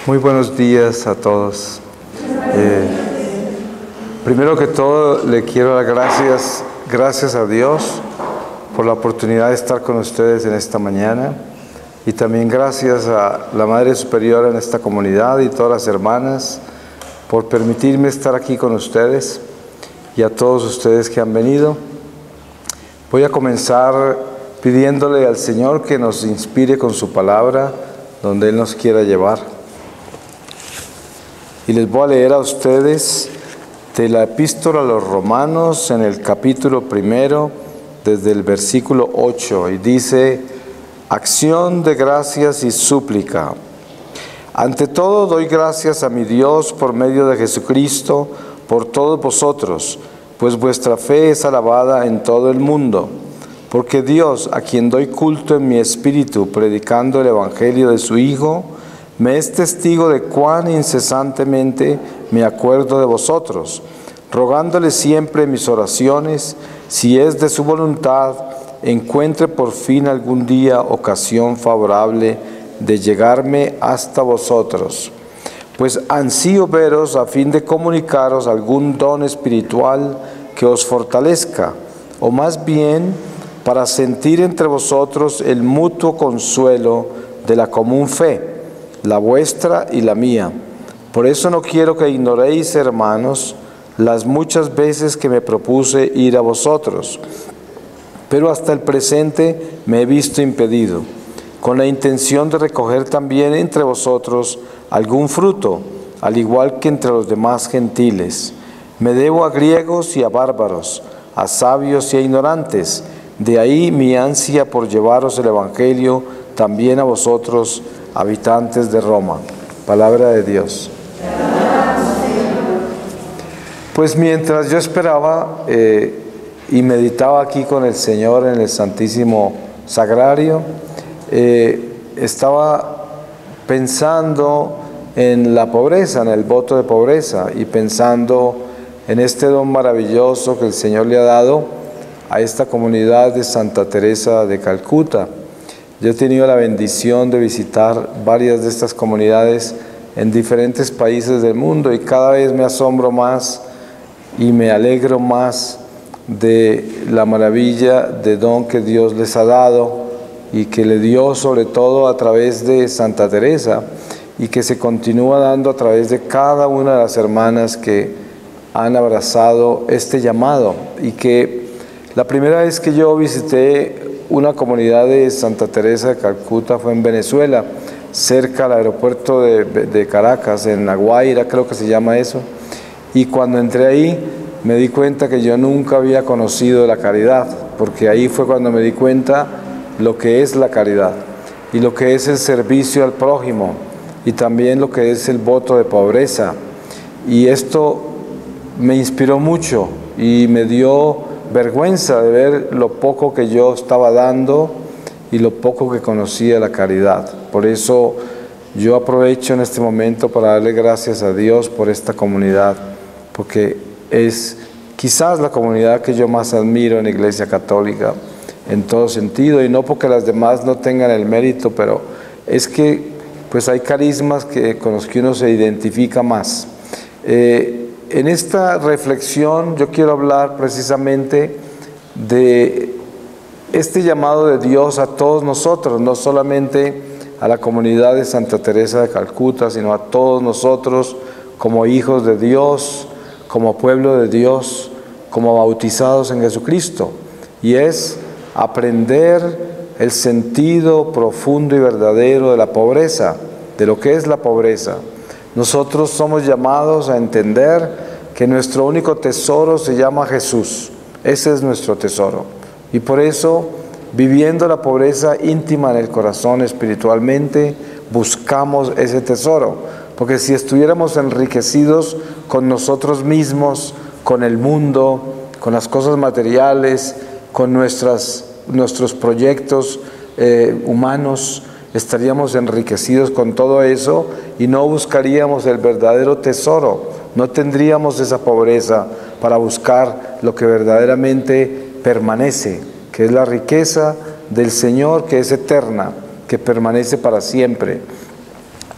Muy buenos días a todos. Primero que todo, le quiero dar gracias a Dios por la oportunidad de estar con ustedes en esta mañana, y también gracias a la Madre Superiora en esta comunidad y todas las hermanas por permitirme estar aquí con ustedes, y a todos ustedes que han venido. Voy a comenzar pidiéndole al Señor que nos inspire con su palabra donde Él nos quiera llevar. Y les voy a leer a ustedes de la Epístola a los Romanos en el capítulo 1, desde el versículo 8, y dice: acción de gracias y súplica. Ante todo doy gracias a mi Dios por medio de Jesucristo por todos vosotros, pues vuestra fe es alabada en todo el mundo. Porque Dios, a quien doy culto en mi espíritu, predicando el Evangelio de su Hijo, me es testigo de cuán incesantemente me acuerdo de vosotros, rogándole siempre en mis oraciones, si es de su voluntad, encuentre por fin algún día ocasión favorable de llegarme hasta vosotros. Pues ansío veros a fin de comunicaros algún don espiritual que os fortalezca, o más bien para sentir entre vosotros el mutuo consuelo de la común fe, la vuestra y la mía. Por eso no quiero que ignoréis, hermanos, las muchas veces que me propuse ir a vosotros, pero hasta el presente me he visto impedido, con la intención de recoger también entre vosotros algún fruto, al igual que entre los demás gentiles. Me debo a griegos y a bárbaros, a sabios y a ignorantes. De ahí mi ansia por llevaros el Evangelio también a vosotros, habitantes de Roma. Palabra de Dios. Pues mientras yo esperaba y meditaba aquí con el Señor en el Santísimo Sagrario, estaba pensando en la pobreza, en el voto de pobreza, y pensando en este don maravilloso que el Señor le ha dado a esta comunidad de Santa Teresa de Calcuta. Yo he tenido la bendición de visitar varias de estas comunidades en diferentes países del mundo, y cada vez me asombro más y me alegro más de la maravilla de don que Dios les ha dado y que le dio sobre todo a través de Santa Teresa, y que se continúa dando a través de cada una de las hermanas que han abrazado este llamado. Y que la primera vez que yo visité una comunidad de Santa Teresa de Calcuta fue en Venezuela, cerca al aeropuerto de Caracas, en La Guaira, creo que se llama eso. Y cuando entré ahí me di cuenta que yo nunca había conocido la caridad, porque ahí fue cuando me di cuenta lo que es la caridad y lo que es el servicio al prójimo, y también lo que es el voto de pobreza. Y esto me inspiró mucho y me dio vergüenza de ver lo poco que yo estaba dando y lo poco que conocía la caridad. Por eso yo aprovecho en este momento para darle gracias a Dios por esta comunidad, porque es quizás la comunidad que yo más admiro en la Iglesia Católica en todo sentido, y no porque las demás no tengan el mérito, pero es que pues hay carismas con los que uno se identifica más. En esta reflexión yo quiero hablar precisamente de este llamado de Dios a todos nosotros, no solamente a la comunidad de Santa Teresa de Calcuta, sino a todos nosotros como hijos de Dios, como pueblo de Dios, como bautizados en Jesucristo. Y es aprender el sentido profundo y verdadero de la pobreza, de lo que es la pobreza. Nosotros somos llamados a entender que nuestro único tesoro se llama Jesús. Ese es nuestro tesoro. Y por eso, viviendo la pobreza íntima en el corazón espiritualmente, buscamos ese tesoro. Porque si estuviéramos enriquecidos con nosotros mismos, con el mundo, con las cosas materiales, con nuestros proyectos humanos, estaríamos enriquecidos con todo eso y no buscaríamos el verdadero tesoro, no tendríamos esa pobreza para buscar lo que verdaderamente permanece, que es la riqueza del Señor, que es eterna, que permanece para siempre.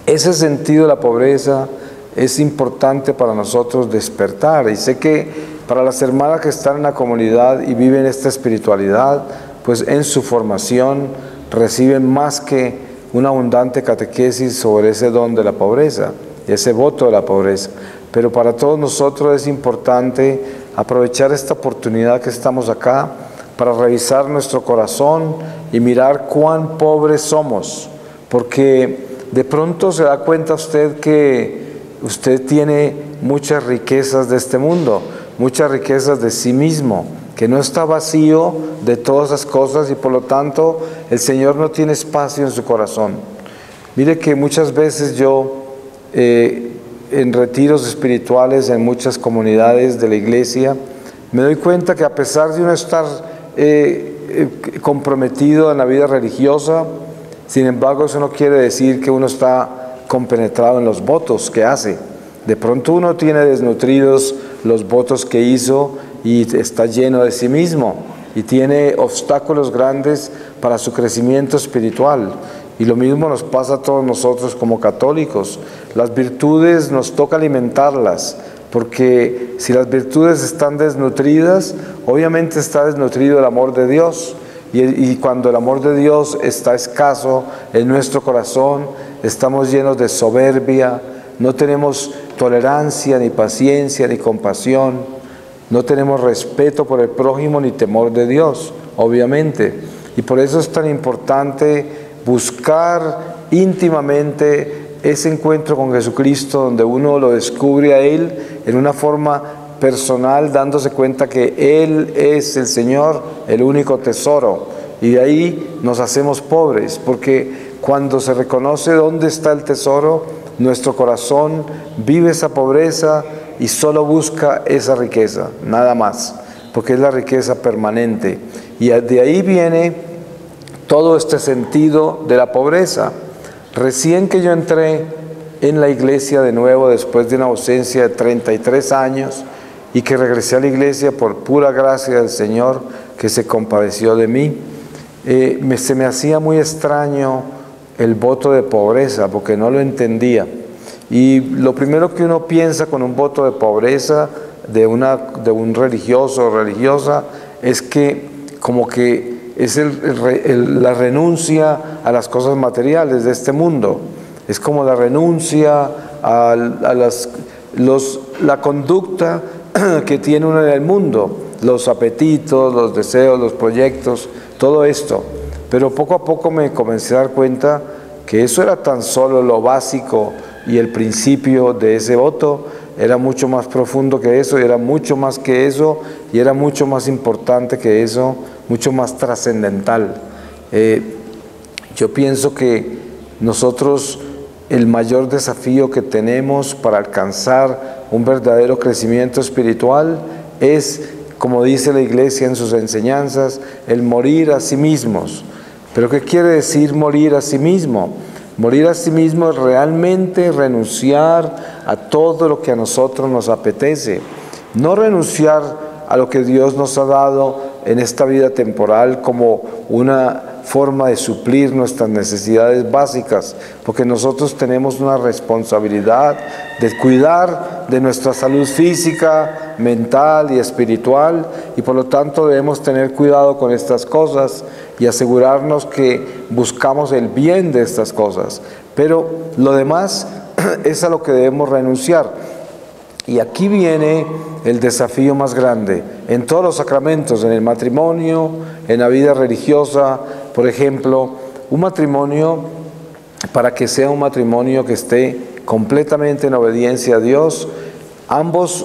Ese sentido de la pobreza es importante para nosotros despertar. Y sé que para las hermanas que están en la comunidad y viven esta espiritualidad, pues en su formación reciben más que una abundante catequesis sobre ese don de la pobreza, ese voto de la pobreza. Pero para todos nosotros es importante aprovechar esta oportunidad que estamos acá para revisar nuestro corazón y mirar cuán pobres somos, porque de pronto se da cuenta usted que usted tiene muchas riquezas de este mundo, muchas riquezas de sí mismo, que no está vacío de todas esas cosas y por lo tanto el Señor no tiene espacio en su corazón. Mire que muchas veces yo en retiros espirituales en muchas comunidades de la iglesia me doy cuenta que a pesar de uno estar comprometido en la vida religiosa, sin embargo eso no quiere decir que uno está compenetrado en los votos que hace. De pronto uno tiene desnutridos los votos que hizo y está lleno de sí mismo y tiene obstáculos grandes para su crecimiento espiritual. Y lo mismo nos pasa a todos nosotros como católicos. Las virtudes nos toca alimentarlas, porque si las virtudes están desnutridas, obviamente está desnutrido el amor de Dios. Y cuando el amor de Dios está escaso en nuestro corazón, estamos llenos de soberbia, no tenemos tolerancia, ni paciencia, ni compasión, no tenemos respeto por el prójimo, ni temor de Dios, obviamente. Y por eso es tan importante buscar íntimamente ese encuentro con Jesucristo, donde uno lo descubre a Él en una forma personal, dándose cuenta que Él es el Señor, el único tesoro. Y de ahí nos hacemos pobres, porque cuando se reconoce dónde está el tesoro, nuestro corazón vive esa pobreza y solo busca esa riqueza, nada más, porque es la riqueza permanente. Y de ahí viene todo este sentido de la pobreza. Recién que yo entré en la iglesia de nuevo, después de una ausencia de 33 años, y que regresé a la iglesia por pura gracia del Señor, que se compadeció de mí, se me hacía muy extraño el voto de pobreza, porque no lo entendía. Y lo primero que uno piensa con un voto de pobreza de un religioso o religiosa es que como que es la renuncia a las cosas materiales de este mundo. Es como la renuncia a la conducta que tiene uno en el mundo, los apetitos, los deseos, los proyectos, todo esto. Pero poco a poco me comencé a dar cuenta que eso era tan solo lo básico y el principio de ese voto era mucho más profundo que eso, y era mucho más que eso, y era mucho más importante que eso, mucho más trascendental. Yo pienso que nosotros el mayor desafío que tenemos para alcanzar un verdadero crecimiento espiritual es, como dice la Iglesia en sus enseñanzas, el morir a sí mismos. ¿Pero qué quiere decir morir a sí mismo? Morir a sí mismo es realmente renunciar a todo lo que a nosotros nos apetece. No renunciar a lo que Dios nos ha dado en esta vida temporal como una forma de suplir nuestras necesidades básicas, porque nosotros tenemos una responsabilidad de cuidar de nuestra salud física, mental y espiritual, y por lo tanto debemos tener cuidado con estas cosas y asegurarnos que buscamos el bien de estas cosas. Pero lo demás es a lo que debemos renunciar. Y aquí viene el desafío más grande, en todos los sacramentos, en el matrimonio, en la vida religiosa. Por ejemplo, un matrimonio, para que sea un matrimonio que esté completamente en obediencia a Dios, ambos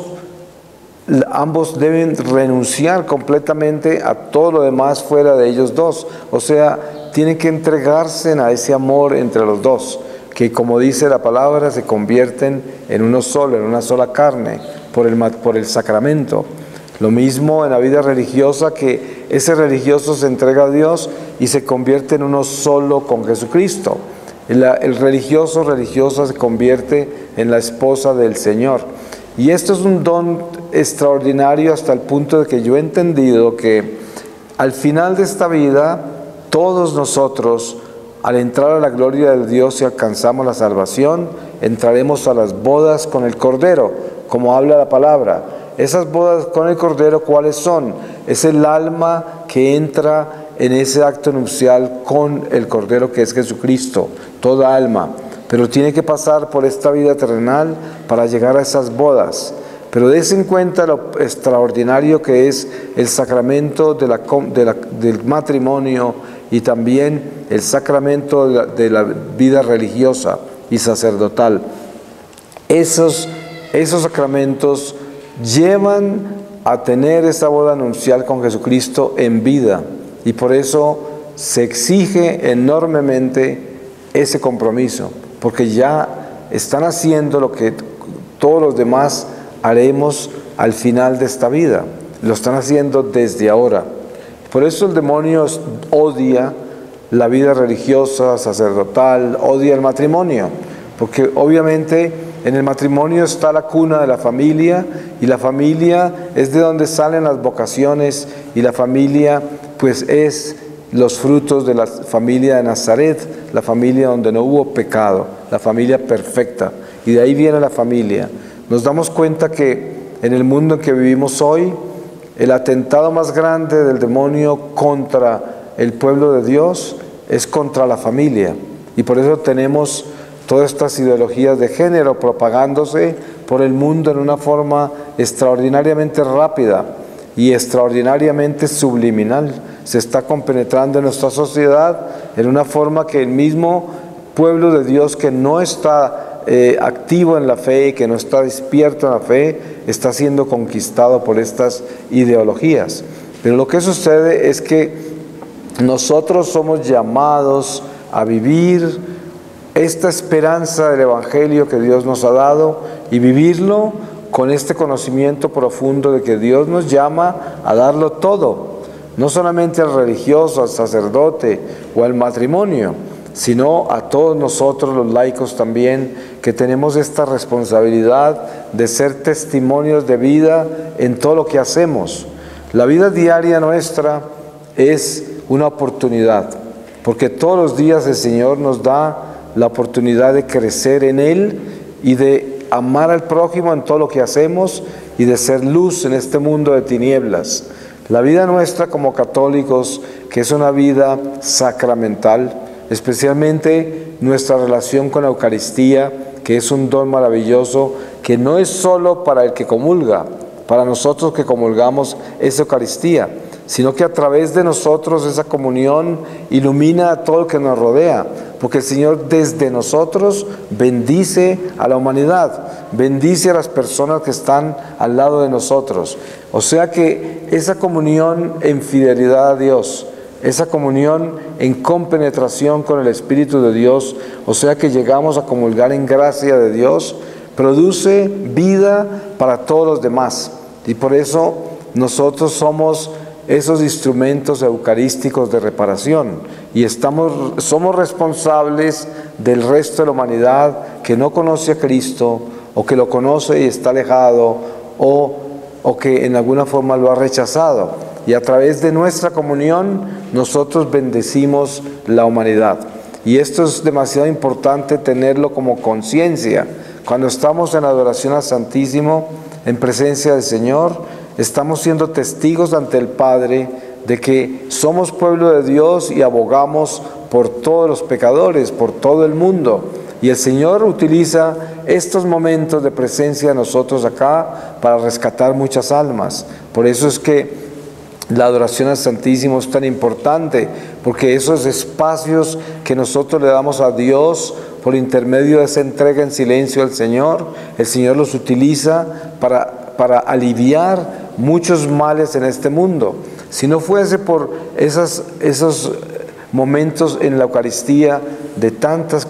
deben renunciar completamente a todo lo demás fuera de ellos dos. O sea, tienen que entregarse a ese amor entre los dos, que como dice la palabra, se convierten en uno solo, en una sola carne, por el sacramento. Lo mismo en la vida religiosa, que ese religioso se entrega a Dios y se convierte en uno solo con Jesucristo. El religioso, religiosa se convierte en la esposa del Señor. Y esto es un don extraordinario hasta el punto de que yo he entendido que al final de esta vida, todos nosotros al entrar a la gloria de Dios y alcanzamos la salvación, entraremos a las bodas con el Cordero, como habla la palabra. Esas bodas con el Cordero, ¿cuáles son? Es el alma que entra en ese acto nupcial con el Cordero, que es Jesucristo, toda alma. Pero tiene que pasar por esta vida terrenal para llegar a esas bodas. Pero des en cuenta lo extraordinario que es el sacramento del matrimonio y también el sacramento de la vida religiosa y sacerdotal. Esos sacramentos llevan a tener esa boda nupcial con Jesucristo en vida, y por eso se exige enormemente ese compromiso, porque ya están haciendo lo que todos los demás haremos al final de esta vida. Lo están haciendo desde ahora. Por eso el demonio odia la vida religiosa, sacerdotal, odia el matrimonio, porque obviamente en el matrimonio está la cuna de la familia, y la familia es de donde salen las vocaciones, y la familia pues es los frutos de la familia de Nazaret, la familia donde no hubo pecado, la familia perfecta, y de ahí viene la familia. Nos damos cuenta que en el mundo en que vivimos hoy, el atentado más grande del demonio contra el pueblo de Dios es contra la familia, y por eso tenemos todas estas ideologías de género propagándose por el mundo en una forma extraordinariamente rápida y extraordinariamente subliminal. Se está compenetrando en nuestra sociedad en una forma que el mismo pueblo de Dios, que no está activo en la fe y que no está despierto en la fe, está siendo conquistado por estas ideologías. Pero lo que sucede es que nosotros somos llamados a vivir esta esperanza del Evangelio que Dios nos ha dado y vivirlo con este conocimiento profundo de que Dios nos llama a darlo todo, no solamente al religioso, al sacerdote o al matrimonio, sino a todos nosotros los laicos también, que tenemos esta responsabilidad de ser testimonios de vida en todo lo que hacemos. La vida diaria nuestra es una oportunidad, porque todos los días el Señor nos da la oportunidad de crecer en Él y de amar al prójimo en todo lo que hacemos y de ser luz en este mundo de tinieblas. La vida nuestra como católicos, que es una vida sacramental, especialmente nuestra relación con la Eucaristía, que es un don maravilloso, que no es solo para el que comulga, para nosotros que comulgamos es Eucaristía, sino que a través de nosotros esa comunión ilumina a todo el que nos rodea, porque el Señor desde nosotros bendice a la humanidad, bendice a las personas que están al lado de nosotros. O sea que esa comunión en fidelidad a Dios, esa comunión en compenetración con el Espíritu de Dios, o sea que llegamos a comulgar en gracia de Dios, produce vida para todos los demás. Y por eso nosotros somos esos instrumentos eucarísticos de reparación y somos responsables del resto de la humanidad que no conoce a Cristo, o que lo conoce y está alejado, o que en alguna forma lo ha rechazado. Y a través de nuestra comunión nosotros bendecimos la humanidad. Y esto es demasiado importante tenerlo como conciencia. Cuando estamos en adoración al Santísimo, en presencia del Señor, estamos siendo testigos ante el Padre de que somos pueblo de Dios y abogamos por todos los pecadores, por todo el mundo. Y el Señor utiliza estos momentos de presencia de nosotros acá para rescatar muchas almas. Por eso es que la adoración al Santísimo es tan importante, porque esos espacios que nosotros le damos a Dios por intermedio de esa entrega en silencio al Señor, el Señor los utiliza para aliviar muchos males en este mundo. Si no fuese por esos momentos en la Eucaristía de tantas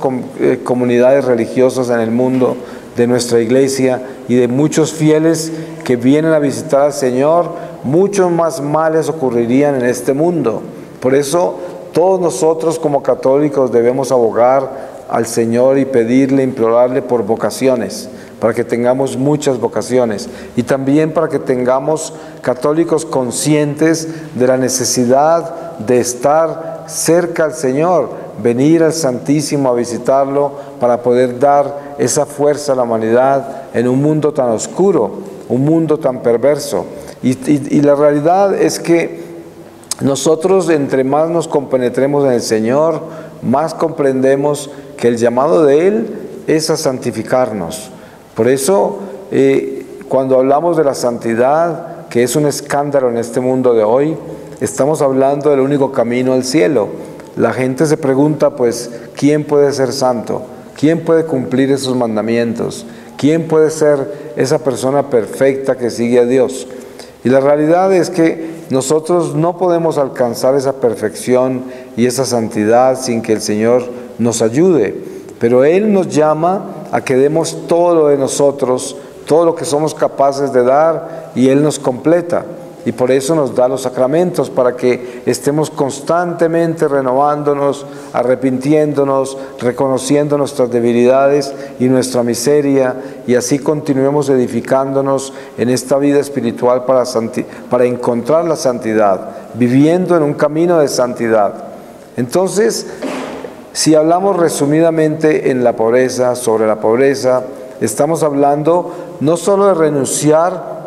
comunidades religiosas en el mundo, de nuestra iglesia y de muchos fieles que vienen a visitar al Señor, muchos más males ocurrirían en este mundo. Por eso todos nosotros como católicos debemos abogar al Señor y pedirle, implorarle por vocaciones, para que tengamos muchas vocaciones, y también para que tengamos católicos conscientes de la necesidad de estar cerca al Señor, venir al Santísimo a visitarlo para poder dar esa fuerza a la humanidad en un mundo tan oscuro, un mundo tan perverso. Y la realidad es que nosotros, entre más nos compenetremos en el Señor, más comprendemos que el llamado de Él es a santificarnos. Por eso, cuando hablamos de la santidad, que es un escándalo en este mundo de hoy, estamos hablando del único camino al cielo. La gente se pregunta, pues, ¿quién puede ser santo? ¿Quién puede cumplir esos mandamientos? ¿Quién puede ser esa persona perfecta que sigue a Dios? Y la realidad es que nosotros no podemos alcanzar esa perfección y esa santidad sin que el Señor nos ayude. Pero Él nos llama a que demos todo lo de nosotros, todo lo que somos capaces de dar, y Él nos completa. Y por eso nos da los sacramentos, para que estemos constantemente renovándonos, arrepintiéndonos, reconociendo nuestras debilidades y nuestra miseria, y así continuemos edificándonos en esta vida espiritual para encontrar la santidad, viviendo en un camino de santidad. Entonces, si hablamos resumidamente en la pobreza, sobre la pobreza, estamos hablando no solo de renunciar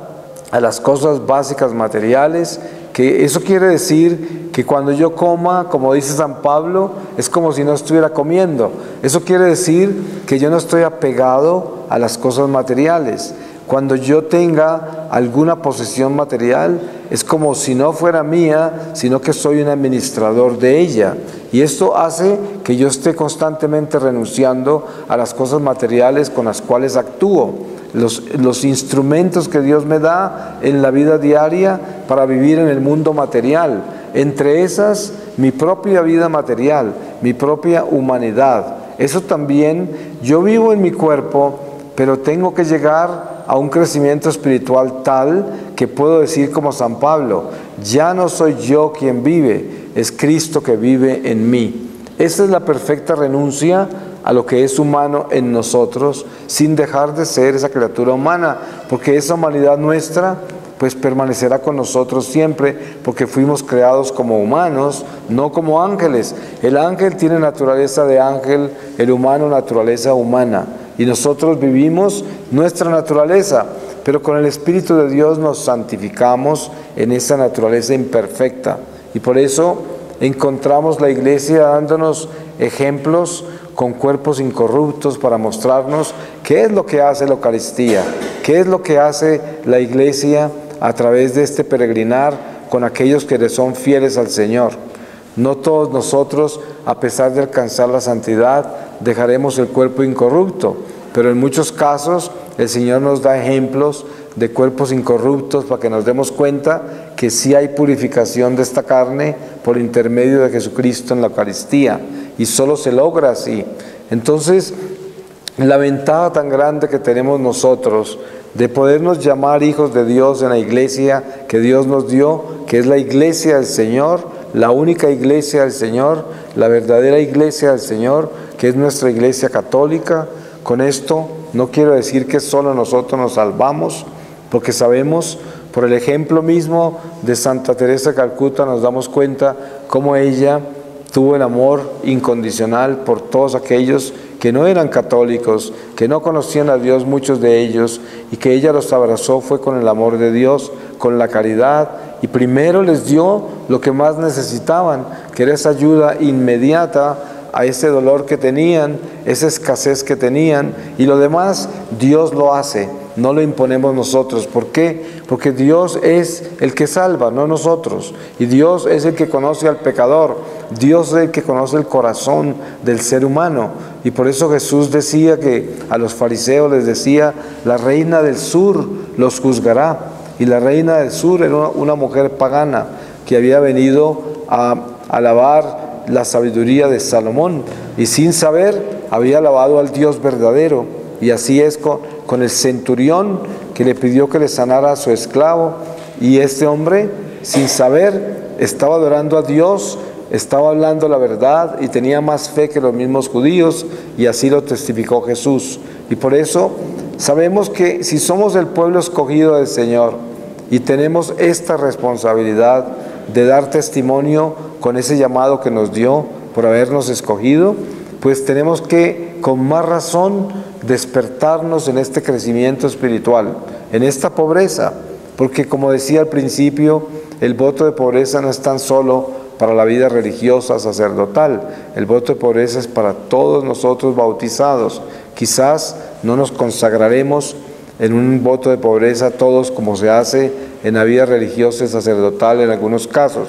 a las cosas básicas materiales, que eso quiere decir que cuando yo coma, como dice San Pablo, es como si no estuviera comiendo. Eso quiere decir que yo no estoy apegado a las cosas materiales. Cuando yo tenga alguna posesión material, es como si no fuera mía, sino que soy un administrador de ella. Y esto hace que yo esté constantemente renunciando a las cosas materiales con las cuales actúo. Los instrumentos que Dios me da en la vida diaria para vivir en el mundo material. Entre esas, mi propia vida material, mi propia humanidad. Eso también, yo vivo en mi cuerpo, pero tengo que llegar a un crecimiento espiritual tal que puedo decir como San Pablo, ya no soy yo quien vive, es Cristo que vive en mí. Esa es la perfecta renuncia a lo que es humano en nosotros, sin dejar de ser esa criatura humana, porque esa humanidad nuestra pues permanecerá con nosotros siempre, porque fuimos creados como humanos, no como ángeles. El ángel tiene naturaleza de ángel, el humano naturaleza humana, y nosotros vivimos nuestra naturaleza, pero con el Espíritu de Dios nos santificamos en esa naturaleza imperfecta, y por eso encontramos la Iglesia dándonos ejemplos con cuerpos incorruptos para mostrarnos qué es lo que hace la Eucaristía, qué es lo que hace la Iglesia a través de este peregrinar con aquellos que le son fieles al Señor. No todos nosotros, a pesar de alcanzar la santidad, dejaremos el cuerpo incorrupto, pero en muchos casos el Señor nos da ejemplos de cuerpos incorruptos para que nos demos cuenta que sí hay purificación de esta carne por intermedio de Jesucristo en la Eucaristía, y solo se logra así. Entonces, la ventaja tan grande que tenemos nosotros de podernos llamar hijos de Dios en la iglesia que Dios nos dio, que es la iglesia del Señor, la única iglesia del Señor, la verdadera iglesia del Señor, que es nuestra iglesia católica. Con esto no quiero decir que solo nosotros nos salvamos, porque sabemos, por el ejemplo mismo de Santa Teresa de Calcuta, nos damos cuenta cómo ella tuvo el amor incondicional por todos aquellos que no eran católicos, que no conocían a Dios, muchos de ellos, y que ella los abrazó fue con el amor de Dios, con la caridad, y primero les dio lo que más necesitaban, que era esa ayuda inmediata a ese dolor que tenían, esa escasez que tenían, y lo demás Dios lo hace, no lo imponemos nosotros. ¿Por qué? Porque Dios es el que salva, no nosotros, y Dios es el que conoce al pecador, Dios es el que conoce el corazón del ser humano, y por eso Jesús decía que a los fariseos les decía, la reina del sur los juzgará, y la reina del sur era una mujer pagana que había venido a alabar la sabiduría de Salomón, y sin saber había alabado al Dios verdadero. Y así es con el centurión que le pidió que le sanara a su esclavo, y este hombre, sin saber, estaba adorando a Dios, estaba hablando la verdad y tenía más fe que los mismos judíos, y así lo testificó Jesús. Y por eso sabemos que si somos el pueblo escogido del Señor y tenemos esta responsabilidad de dar testimonio con ese llamado que nos dio, por habernos escogido, pues tenemos que con más razón despertarnos en este crecimiento espiritual, en esta pobreza, porque como decía al principio, el voto de pobreza no es tan solo para la vida religiosa sacerdotal, el voto de pobreza es para todos nosotros bautizados. Quizás no nos consagraremos en un voto de pobreza todos como se hace en la vida religiosa y sacerdotal en algunos casos,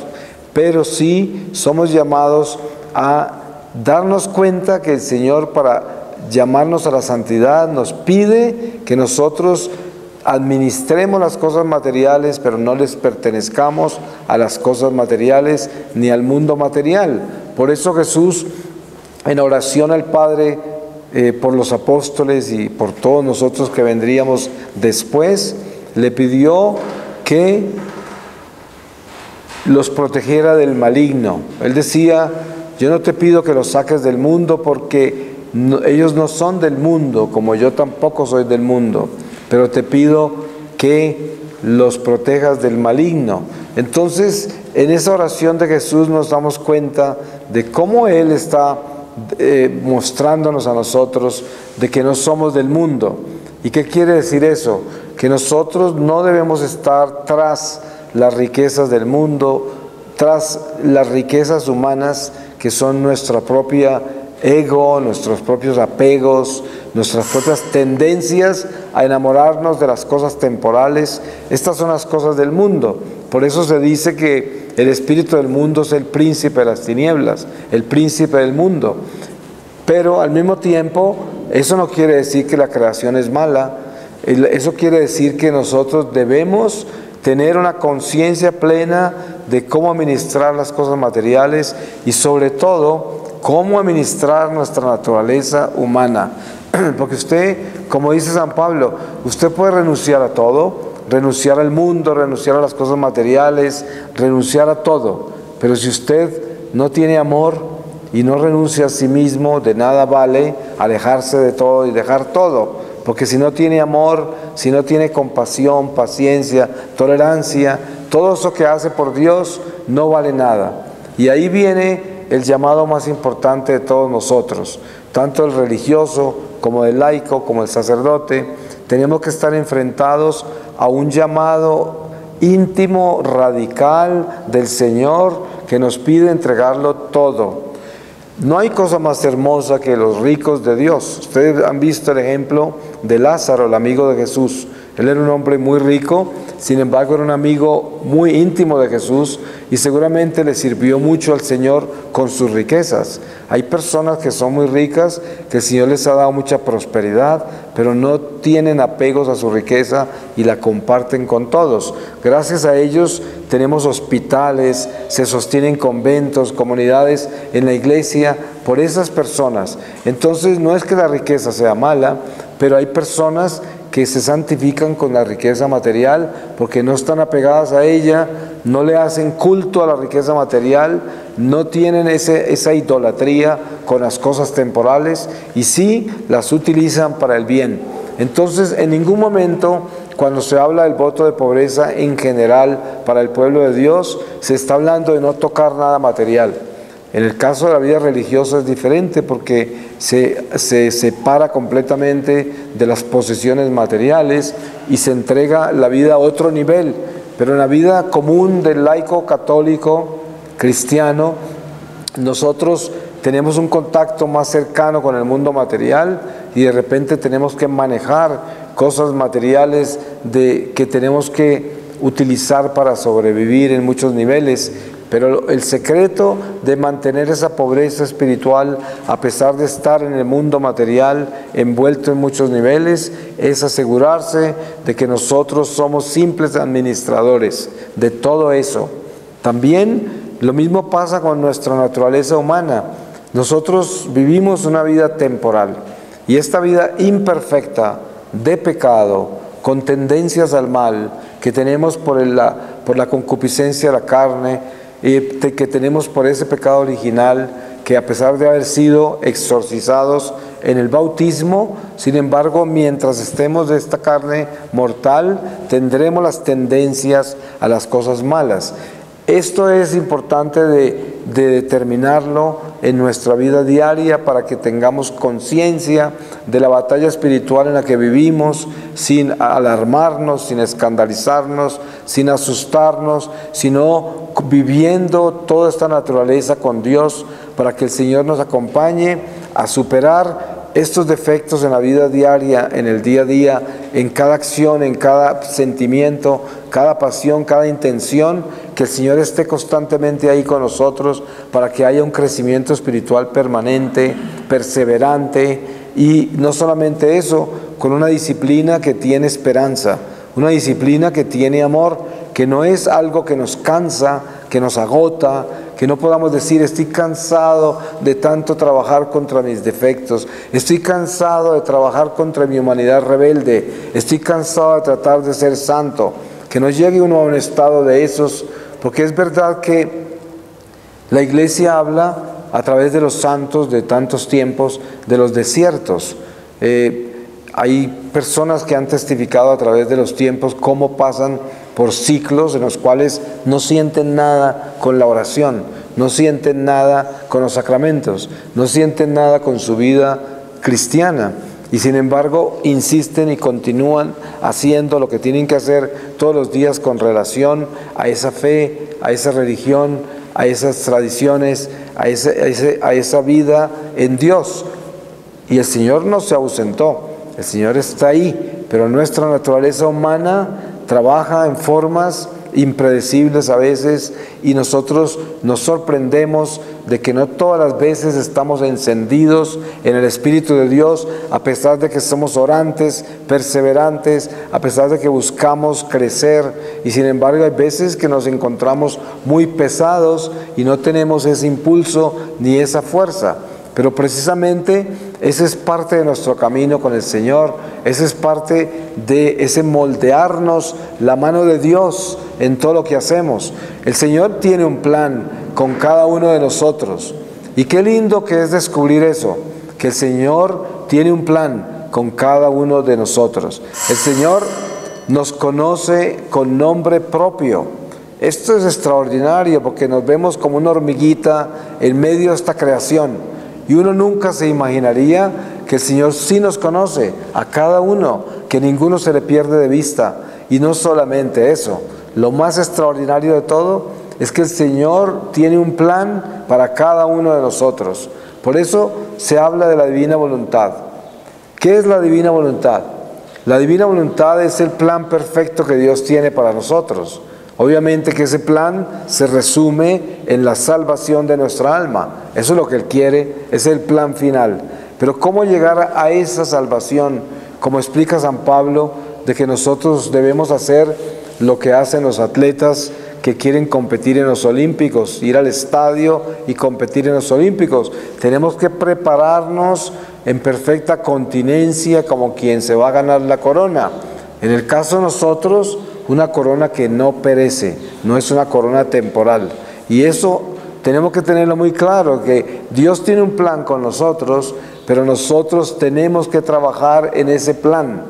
pero sí somos llamados a darnos cuenta que el Señor, para llamarnos a la santidad, nos pide que nosotros administremos las cosas materiales, pero no les pertenezcamos a las cosas materiales ni al mundo material. Por eso Jesús, en oración al Padre, por los apóstoles y por todos nosotros que vendríamos después, le pidió que los protegiera del maligno. Él decía: yo no te pido que los saques del mundo, porque ellos no son del mundo, como yo tampoco soy del mundo, pero te pido que los protejas del maligno. Entonces, en esa oración de Jesús nos damos cuenta de cómo Él está mostrándonos a nosotros de que no somos del mundo. ¿Y qué quiere decir eso? Que nosotros no debemos estar tras las riquezas del mundo, tras las riquezas humanas que son nuestra propia ego, nuestros propios apegos, nuestras propias tendencias a enamorarnos de las cosas temporales. Estas son las cosas del mundo. Por eso se dice que el espíritu del mundo es el príncipe de las tinieblas, el príncipe del mundo. Pero al mismo tiempo, eso no quiere decir que la creación es mala. Eso quiere decir que nosotros debemos tener una conciencia plena de cómo administrar las cosas materiales y sobre todo cómo administrar nuestra naturaleza humana. Porque usted, como dice San Pablo, usted puede renunciar a todo, renunciar al mundo, renunciar a las cosas materiales, renunciar a todo, pero si usted no tiene amor y no renuncia a sí mismo, de nada vale alejarse de todo y dejar todo, porque si no tiene amor, si no tiene compasión, paciencia, tolerancia, todo eso que hace por Dios no vale nada. Y ahí viene el llamado más importante de todos nosotros, tanto el religioso como el laico, como el sacerdote. Tenemos que estar enfrentados a un llamado íntimo, radical del Señor, que nos pide entregarlo todo. No hay cosa más hermosa que los ricos de Dios. Ustedes han visto el ejemplo de Lázaro, el amigo de Jesús. Él era un hombre muy rico, sin embargo era un amigo muy íntimo de Jesús y seguramente le sirvió mucho al Señor con sus riquezas. Hay personas que son muy ricas, que el Señor les ha dado mucha prosperidad, pero no tienen apegos a su riqueza y la comparten con todos. Gracias a ellos tenemos hospitales, se sostienen conventos, comunidades en la iglesia por esas personas. Entonces no es que la riqueza sea mala, pero hay personas que se santifican con la riqueza material porque no están apegadas a ella, no le hacen culto a la riqueza material, no tienen esa idolatría con las cosas temporales y sí las utilizan para el bien. Entonces, en ningún momento, cuando se habla del voto de pobreza en general para el pueblo de Dios, se está hablando de no tocar nada material. En el caso de la vida religiosa es diferente porque se separa completamente de las posesiones materiales y se entrega la vida a otro nivel. Pero en la vida común del laico católico cristiano, nosotros tenemos un contacto más cercano con el mundo material y de repente tenemos que manejar cosas materiales que tenemos que utilizar para sobrevivir en muchos niveles. Pero el secreto de mantener esa pobreza espiritual, a pesar de estar en el mundo material envuelto en muchos niveles, es asegurarse de que nosotros somos simples administradores de todo eso. También lo mismo pasa con nuestra naturaleza humana. Nosotros vivimos una vida temporal y esta vida imperfecta, de pecado, con tendencias al mal, que tenemos por la concupiscencia de la carne, que tenemos por ese pecado original, que a pesar de haber sido exorcizados en el bautismo, sin embargo, mientras estemos de esta carne mortal, tendremos las tendencias a las cosas malas. Esto es importante de determinarlo en nuestra vida diaria para que tengamos conciencia de la batalla espiritual en la que vivimos, sin alarmarnos, sin escandalizarnos, sin asustarnos, sino viviendo toda esta naturaleza con Dios para que el Señor nos acompañe a superar estos defectos en la vida diaria, en el día a día, en cada acción, en cada sentimiento, cada pasión, cada intención, que el Señor esté constantemente ahí con nosotros para que haya un crecimiento espiritual permanente, perseverante, y no solamente eso, con una disciplina que tiene esperanza, una disciplina que tiene amor, que no es algo que nos cansa, que nos agota, que no podamos decir estoy cansado de tanto trabajar contra mis defectos, estoy cansado de trabajar contra mi humanidad rebelde, estoy cansado de tratar de ser santo, que no llegue uno a un estado de esos, porque es verdad que la Iglesia habla a través de los santos de tantos tiempos, de los desiertos. Hay personas que han testificado a través de los tiempos cómo pasan por ciclos en los cuales no sienten nada con la oración, no sienten nada con los sacramentos, no sienten nada con su vida cristiana, y sin embargo insisten y continúan haciendo lo que tienen que hacer todos los días con relación a esa fe, a esa religión, a esas tradiciones, a esa vida en Dios. Y el Señor no se ausentó, el Señor está ahí, pero nuestra naturaleza humana trabaja en formas impredecibles a veces, y nosotros nos sorprendemos de que no todas las veces estamos encendidos en el Espíritu de Dios, a pesar de que somos orantes, perseverantes, a pesar de que buscamos crecer, y sin embargo hay veces que nos encontramos muy pesados y no tenemos ese impulso ni esa fuerza. Pero precisamente ese es parte de nuestro camino con el Señor, ese es parte de ese moldearnos la mano de Dios en todo lo que hacemos. El Señor tiene un plan con cada uno de nosotros, y qué lindo que es descubrir eso, que el Señor tiene un plan con cada uno de nosotros. El Señor nos conoce con nombre propio. Esto es extraordinario porque nos vemos como una hormiguita en medio de esta creación. Y uno nunca se imaginaría que el Señor sí nos conoce a cada uno, que ninguno se le pierde de vista. Y no solamente eso, lo más extraordinario de todo es que el Señor tiene un plan para cada uno de nosotros. Por eso se habla de la divina voluntad. ¿Qué es la divina voluntad? La divina voluntad es el plan perfecto que Dios tiene para nosotros. Obviamente que ese plan se resume en la salvación de nuestra alma. Eso es lo que Él quiere, es el plan final. Pero ¿cómo llegar a esa salvación? Como explica San Pablo, de que nosotros debemos hacer lo que hacen los atletas que quieren competir en los Olímpicos, ir al estadio y competir en los Olímpicos. Tenemos que prepararnos en perfecta continencia como quien se va a ganar la corona. En el caso de nosotros, una corona que no perece, no es una corona temporal. Y eso tenemos que tenerlo muy claro, que Dios tiene un plan con nosotros, pero nosotros tenemos que trabajar en ese plan.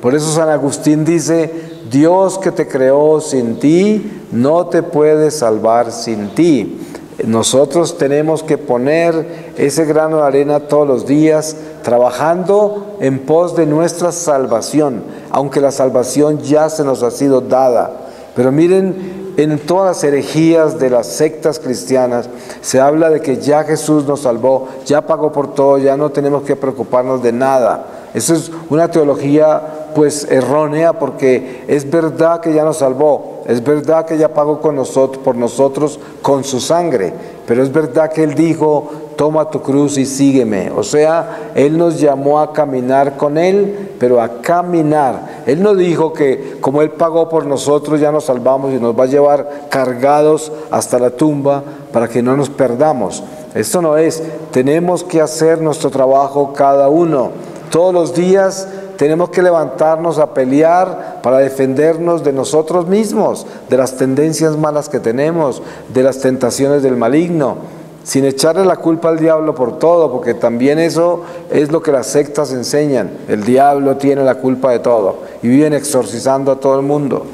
Por eso San Agustín dice, Dios que te creó sin ti, no te puede salvar sin ti. Nosotros tenemos que poner ese grano de arena todos los días, trabajando en pos de nuestra salvación, aunque la salvación ya se nos ha sido dada. Pero miren, en todas las herejías de las sectas cristianas se habla de que ya Jesús nos salvó, ya pagó por todo, ya no tenemos que preocuparnos de nada. Eso es una teología pues errónea, porque es verdad que ya nos salvó, es verdad que ya pagó por nosotros con su sangre, pero es verdad que Él dijo, toma tu cruz y sígueme. O sea, Él nos llamó a caminar con Él, pero a caminar. Él no dijo que como Él pagó por nosotros ya nos salvamos y nos va a llevar cargados hasta la tumba para que no nos perdamos. Esto no es, tenemos que hacer nuestro trabajo cada uno. Todos los días tenemos que levantarnos a pelear para defendernos de nosotros mismos, de las tendencias malas que tenemos, de las tentaciones del maligno, sin echarle la culpa al diablo por todo, porque también eso es lo que las sectas enseñan. El diablo tiene la culpa de todo y viven exorcizando a todo el mundo.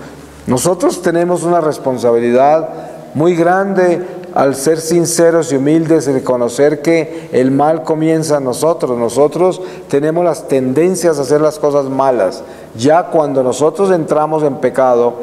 Nosotros tenemos una responsabilidad muy grande al ser sinceros y humildes y reconocer que el mal comienza en nosotros. Nosotros tenemos las tendencias a hacer las cosas malas. Ya cuando nosotros entramos en pecado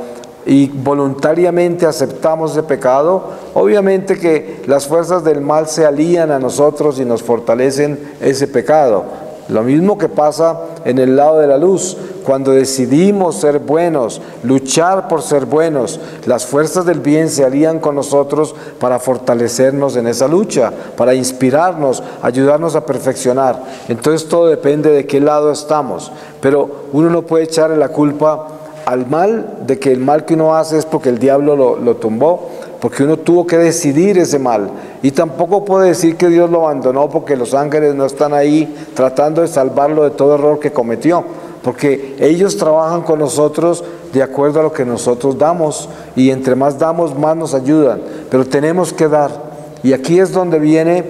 y voluntariamente aceptamos ese pecado, obviamente que las fuerzas del mal se alían a nosotros y nos fortalecen ese pecado. Lo mismo que pasa en el lado de la luz. Cuando decidimos ser buenos, luchar por ser buenos, las fuerzas del bien se alían con nosotros para fortalecernos en esa lucha, para inspirarnos, ayudarnos a perfeccionar. Entonces todo depende de qué lado estamos. Pero uno no puede echarle la culpa al mal, de que el mal que uno hace es porque el diablo lo tumbó, porque uno tuvo que decidir ese mal. Y tampoco puede decir que Dios lo abandonó porque los ángeles no están ahí tratando de salvarlo de todo error que cometió, porque ellos trabajan con nosotros de acuerdo a lo que nosotros damos, y entre más damos, más nos ayudan, pero tenemos que dar. Y aquí es donde viene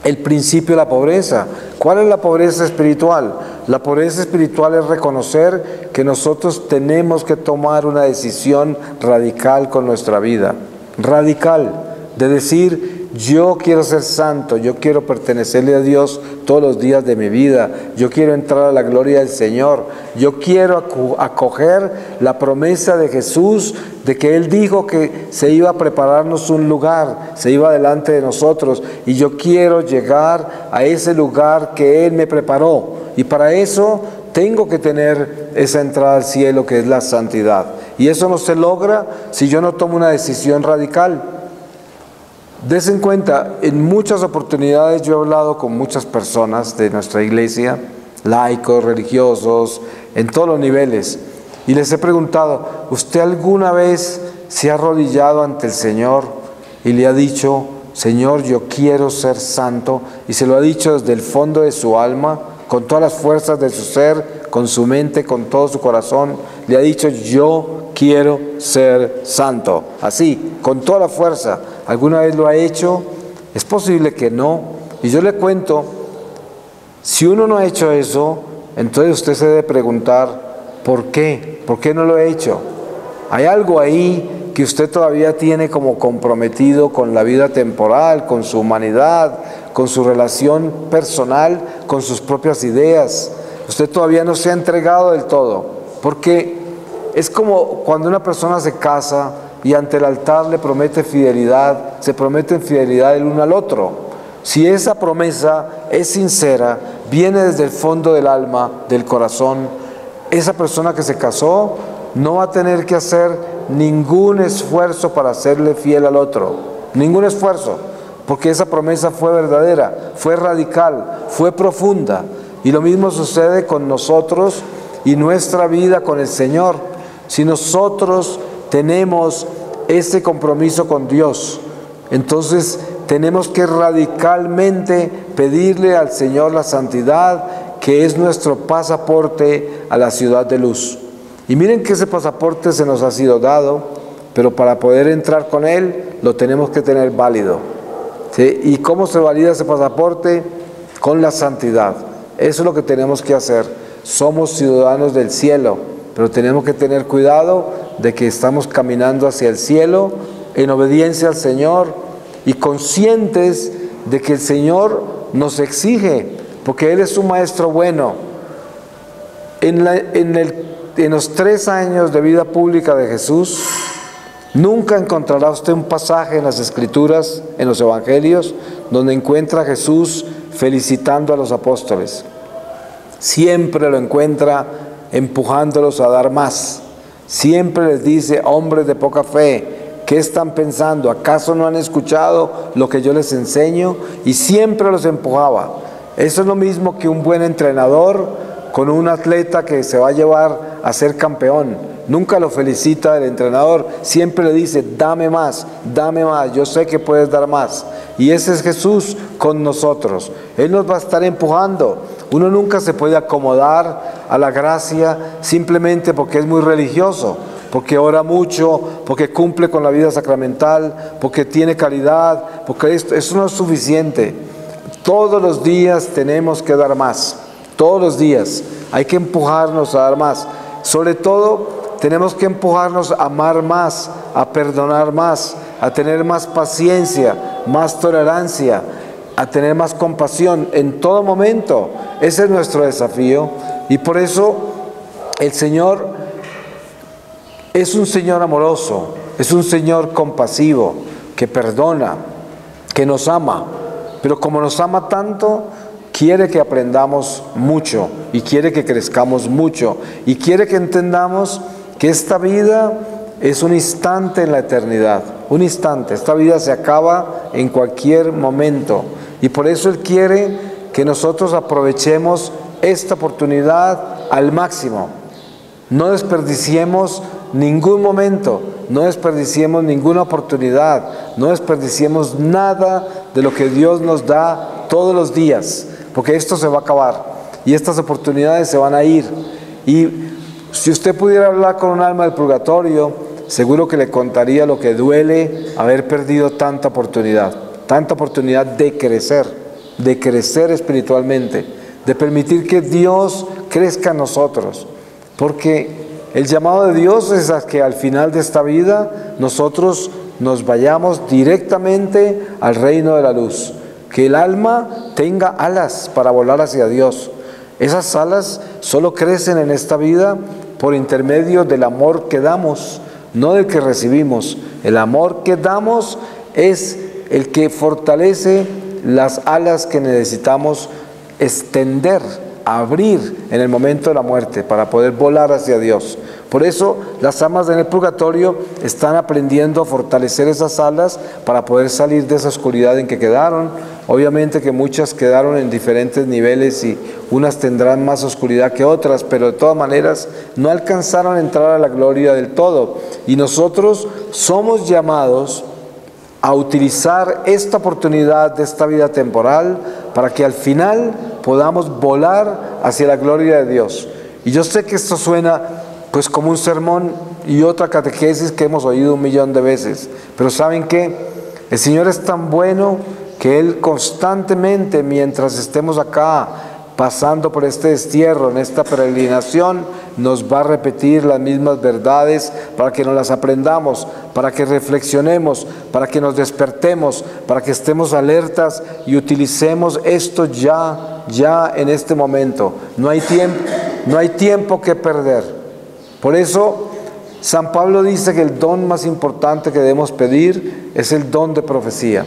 el principio de la pobreza. ¿Cuál es la pobreza espiritual? La pobreza espiritual es reconocer que nosotros tenemos que tomar una decisión radical con nuestra vida. Radical, de decir, yo quiero ser santo, yo quiero pertenecerle a Dios todos los días de mi vida, yo quiero entrar a la gloria del Señor, yo quiero acoger la promesa de Jesús, de que Él dijo que se iba a prepararnos un lugar, se iba delante de nosotros, y yo quiero llegar a ese lugar que Él me preparó, y para eso tengo que tener esa entrada al cielo que es la santidad. Y eso no se logra si yo no tomo una decisión radical. Des en cuenta, en muchas oportunidades yo he hablado con muchas personas de nuestra iglesia, laicos, religiosos, en todos los niveles, y les he preguntado, ¿usted alguna vez se ha arrodillado ante el Señor y le ha dicho, Señor, yo quiero ser santo? Y se lo ha dicho desde el fondo de su alma, con todas las fuerzas de su ser, con su mente, con todo su corazón, le ha dicho, yo quiero ser santo, así, con toda la fuerza. ¿Alguna vez lo ha hecho? Es posible que no. Y yo le cuento, si uno no ha hecho eso, entonces usted se debe preguntar, ¿por qué? ¿Por qué no lo he hecho? Hay algo ahí que usted todavía tiene como comprometido con la vida temporal, con su humanidad, con su relación personal, con sus propias ideas. Usted todavía no se ha entregado del todo, porque es como cuando una persona se casa y ante el altar le promete fidelidad, se prometen fidelidad el uno al otro. Si esa promesa es sincera, viene desde el fondo del alma, del corazón, esa persona que se casó no va a tener que hacer ningún esfuerzo para serle fiel al otro, ningún esfuerzo, porque esa promesa fue verdadera, fue radical, fue profunda. Y lo mismo sucede con nosotros y nuestra vida con el Señor. Si nosotros tenemos ese compromiso con Dios, entonces tenemos que radicalmente pedirle al Señor la santidad, que es nuestro pasaporte a la ciudad de luz. Y miren que ese pasaporte se nos ha sido dado, pero para poder entrar con él lo tenemos que tener válido, ¿sí? ¿Y cómo se valida ese pasaporte? Con la santidad. Eso es lo que tenemos que hacer. Somos ciudadanos del cielo, pero tenemos que tener cuidado de que estamos caminando hacia el cielo en obediencia al Señor y conscientes de que el Señor nos exige, porque Él es un maestro bueno. En los 3 años de vida pública de Jesús, nunca encontrará usted un pasaje en las Escrituras, en los Evangelios, donde encuentra a Jesús felicitando a los apóstoles. Siempre lo encuentra empujándolos a dar más. Siempre les dice, hombres de poca fe, ¿qué están pensando? ¿Acaso no han escuchado lo que yo les enseño? Y siempre los empujaba. Eso es lo mismo que un buen entrenador con un atleta que se va a llevar a ser campeón. Nunca lo felicita el entrenador, siempre le dice, dame más, yo sé que puedes dar más. Y ese es Jesús con nosotros. Él nos va a estar empujando. Uno nunca se puede acomodar a la gracia simplemente porque es muy religioso, porque ora mucho, porque cumple con la vida sacramental, porque tiene caridad, porque eso no es suficiente. Todos los días tenemos que dar más, todos los días hay que empujarnos a dar más. Sobre todo tenemos que empujarnos a amar más, a perdonar más, a tener más paciencia, más tolerancia, a tener más compasión en todo momento. Ese es nuestro desafío, y por eso el Señor es un Señor amoroso, es un Señor compasivo, que perdona, que nos ama, pero como nos ama tanto, quiere que aprendamos mucho, y quiere que crezcamos mucho, y quiere que entendamos que esta vida es un instante en la eternidad, un instante. Esta vida se acaba en cualquier momento, y por eso Él quiere que nosotros aprovechemos esta oportunidad al máximo. No desperdiciemos ningún momento, no desperdiciemos ninguna oportunidad, no desperdiciemos nada de lo que Dios nos da todos los días, porque esto se va a acabar y estas oportunidades se van a ir. Y si usted pudiera hablar con un alma del purgatorio, seguro que le contaría lo que duele haber perdido tanta oportunidad de crecer espiritualmente, de permitir que Dios crezca en nosotros, porque el llamado de Dios es a que al final de esta vida nosotros nos vayamos directamente al reino de la luz, que el alma tenga alas para volar hacia Dios. Esas alas solo crecen en esta vida por intermedio del amor que damos, no del que recibimos. El amor que damos es el que fortalece las alas que necesitamos extender, abrir en el momento de la muerte para poder volar hacia Dios. Por eso las almas en el purgatorio están aprendiendo a fortalecer esas alas para poder salir de esa oscuridad en que quedaron. Obviamente que muchas quedaron en diferentes niveles y unas tendrán más oscuridad que otras, pero de todas maneras no alcanzaron a entrar a la gloria del todo. Y nosotros somos llamados a utilizar esta oportunidad de esta vida temporal para que al final podamos volar hacia la gloria de Dios. Y yo sé que esto suena pues como un sermón y otra catequesis que hemos oído 1.000.000 de veces, pero ¿saben qué? El Señor es tan bueno que Él constantemente, mientras estemos acá pasando por este destierro, en esta peregrinación, nos va a repetir las mismas verdades para que nos las aprendamos, para que reflexionemos, para que nos despertemos, para que estemos alertas y utilicemos esto ya en este momento. No hay tiempo que perder. Por eso San Pablo dice que el don más importante que debemos pedir es el don de profecía,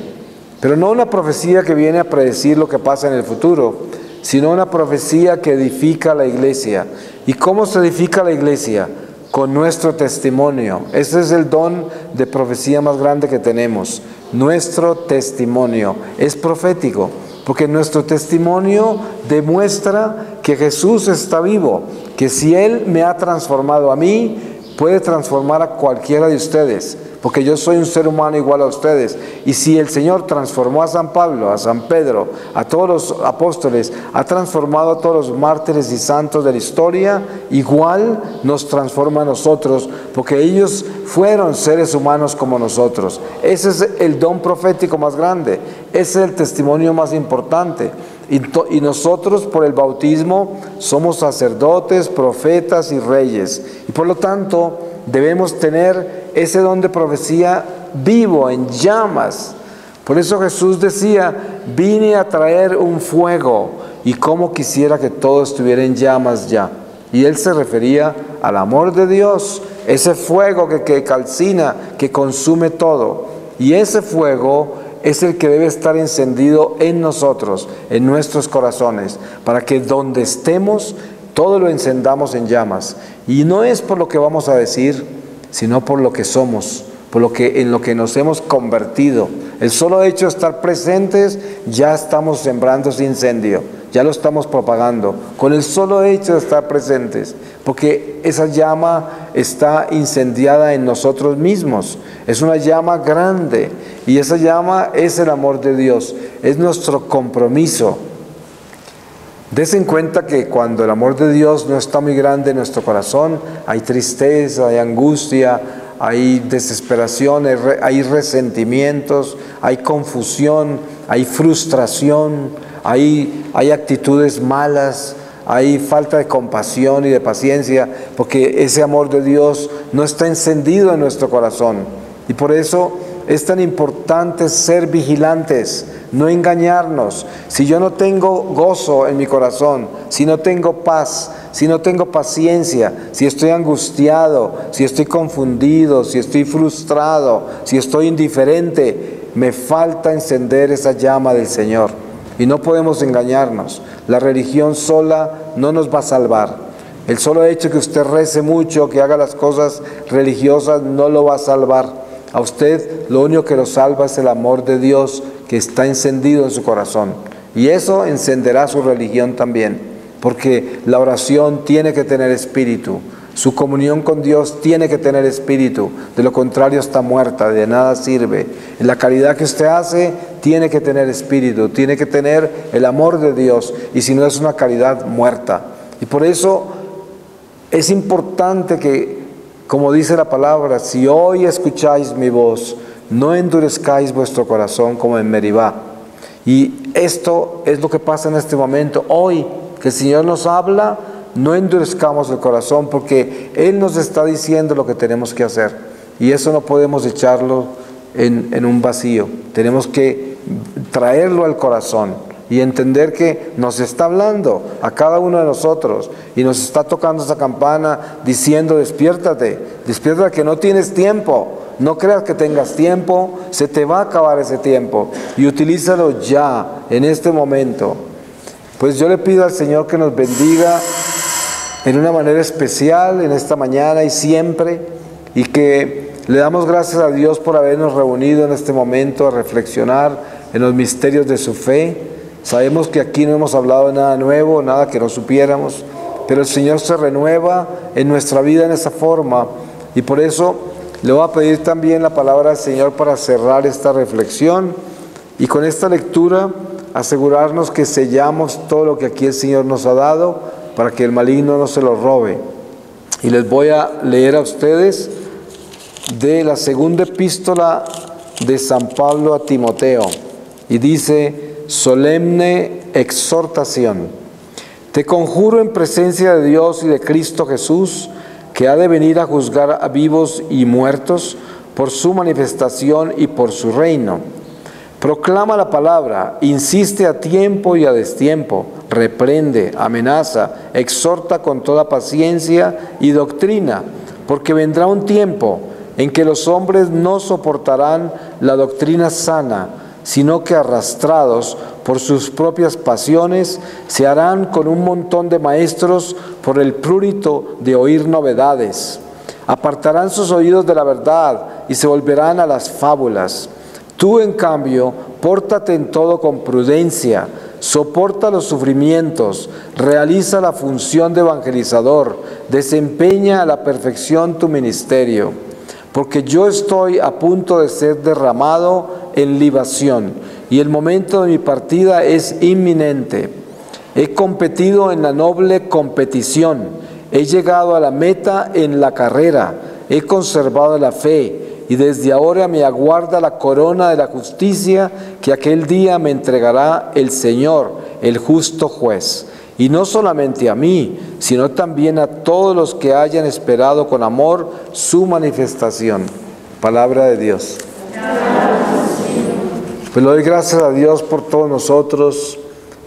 pero no una profecía que viene a predecir lo que pasa en el futuro, sino una profecía que edifica la iglesia. ¿Y cómo se edifica la iglesia? Con nuestro testimonio. Ese es el don de profecía más grande que tenemos. Nuestro testimonio es profético, porque nuestro testimonio demuestra que Jesús está vivo, que si Él me ha transformado a mí, puede transformar a cualquiera de ustedes, porque yo soy un ser humano igual a ustedes. Y si el Señor transformó a San Pablo, a San Pedro, a todos los apóstoles, ha transformado a todos los mártires y santos de la historia, igual nos transforma a nosotros, porque ellos fueron seres humanos como nosotros. Ese es el don profético más grande, ese es el testimonio más importante. Y nosotros por el bautismo somos sacerdotes, profetas y reyes. Y por lo tanto debemos tener ese don de profecía vivo, en llamas. Por eso Jesús decía: vine a traer un fuego, y cómo quisiera que todo estuviera en llamas ya. Y Él se refería al amor de Dios, ese fuego que calcina, que consume todo. Y ese fuego es el que debe estar encendido en nosotros, en nuestros corazones, para que donde estemos, todo lo encendamos en llamas. Y no es por lo que vamos a decir, sino por lo que somos, en lo que nos hemos convertido. El solo hecho de estar presentes, ya estamos sembrando ese incendio, ya lo estamos propagando, con el solo hecho de estar presentes, porque esa llama está incendiada en nosotros mismos. Es una llama grande, y esa llama es el amor de Dios, es nuestro compromiso. Dese en cuenta que cuando el amor de Dios no está muy grande en nuestro corazón, hay tristeza, hay angustia, hay desesperación, hay resentimientos, hay confusión, hay frustración, hay actitudes malas, hay falta de compasión y de paciencia, porque ese amor de Dios no está encendido en nuestro corazón. Y por eso es tan importante ser vigilantes, no engañarnos. Si yo no tengo gozo en mi corazón, si no tengo paz, si no tengo paciencia, si estoy angustiado, si estoy confundido, si estoy frustrado, si estoy indiferente, me falta encender esa llama del Señor. Y no podemos engañarnos. La religión sola no nos va a salvar. El solo hecho que usted rece mucho, que haga las cosas religiosas, no lo va a salvar. A usted lo único que lo salva es el amor de Dios que está encendido en su corazón. Y eso encenderá su religión también, porque la oración tiene que tener espíritu. Su comunión con Dios tiene que tener espíritu. De lo contrario está muerta, de nada sirve. En la caridad que usted hace tiene que tener espíritu, tiene que tener el amor de Dios. Y si no, es una caridad muerta. Y por eso es importante que, como dice la palabra, si hoy escucháis mi voz, no endurezcáis vuestro corazón como en Meribá. Y esto es lo que pasa en este momento. Hoy que el Señor nos habla, no endurezcamos el corazón, porque Él nos está diciendo lo que tenemos que hacer. Y eso no podemos echarlo en un vacío. Tenemos que traerlo al corazón y entender que nos está hablando a cada uno de nosotros y nos está tocando esa campana diciendo: despiértate, despiértate, que no tienes tiempo. No creas que tengas tiempo, se te va a acabar ese tiempo, y utilízalo ya, en este momento. Pues yo le pido al Señor que nos bendiga en una manera especial en esta mañana y siempre, y que le damos gracias a Dios por habernos reunido en este momento a reflexionar en los misterios de su fe. Sabemos que aquí no hemos hablado de nada nuevo, nada que no supiéramos, pero el Señor se renueva en nuestra vida en esa forma, y por eso le voy a pedir también la palabra del Señor para cerrar esta reflexión, y con esta lectura asegurarnos que sellamos todo lo que aquí el Señor nos ha dado para que el maligno no se lo robe. Y les voy a leer a ustedes de la segunda epístola de San Pablo a Timoteo, y dice: solemne exhortación. Te conjuro en presencia de Dios y de Cristo Jesús, que ha de venir a juzgar a vivos y muertos por su manifestación y por su reino. Proclama la palabra, insiste a tiempo y a destiempo, reprende, amenaza, exhorta con toda paciencia y doctrina, porque vendrá un tiempo en que los hombres no soportarán la doctrina sana, sino que arrastrados por sus propias pasiones se harán con un montón de maestros por el prurito de oír novedades. Apartarán sus oídos de la verdad y se volverán a las fábulas. Tú, en cambio, pórtate en todo con prudencia, soporta los sufrimientos, realiza la función de evangelizador, desempeña a la perfección tu ministerio. Porque yo estoy a punto de ser derramado en libación, y el momento de mi partida es inminente. He competido en la noble competición, he llegado a la meta en la carrera, he conservado la fe, y desde ahora me aguarda la corona de la justicia que aquel día me entregará el Señor, el justo juez. Y no solamente a mí, sino también a todos los que hayan esperado con amor su manifestación. Palabra de Dios. Pues le doy gracias a Dios por todos nosotros,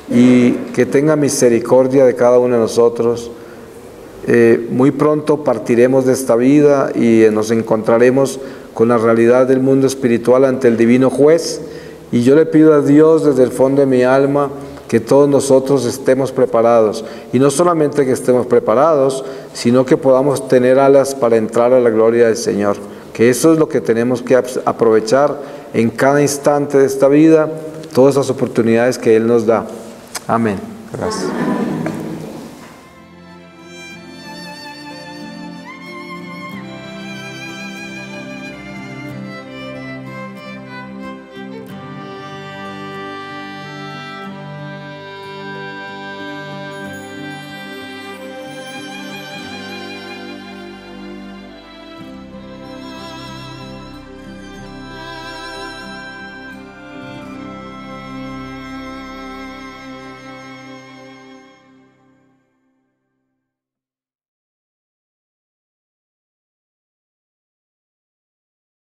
y que tenga misericordia de cada uno de nosotros. Muy pronto partiremos de esta vida y nos encontraremos con la realidad del mundo espiritual ante el divino juez, y yo le pido a Dios desde el fondo de mi alma que todos nosotros estemos preparados, y no solamente que estemos preparados, sino que podamos tener alas para entrar a la gloria del Señor, que eso es lo que tenemos que aprovechar en cada instante de esta vida, todas esas oportunidades que Él nos da. Amén. Gracias.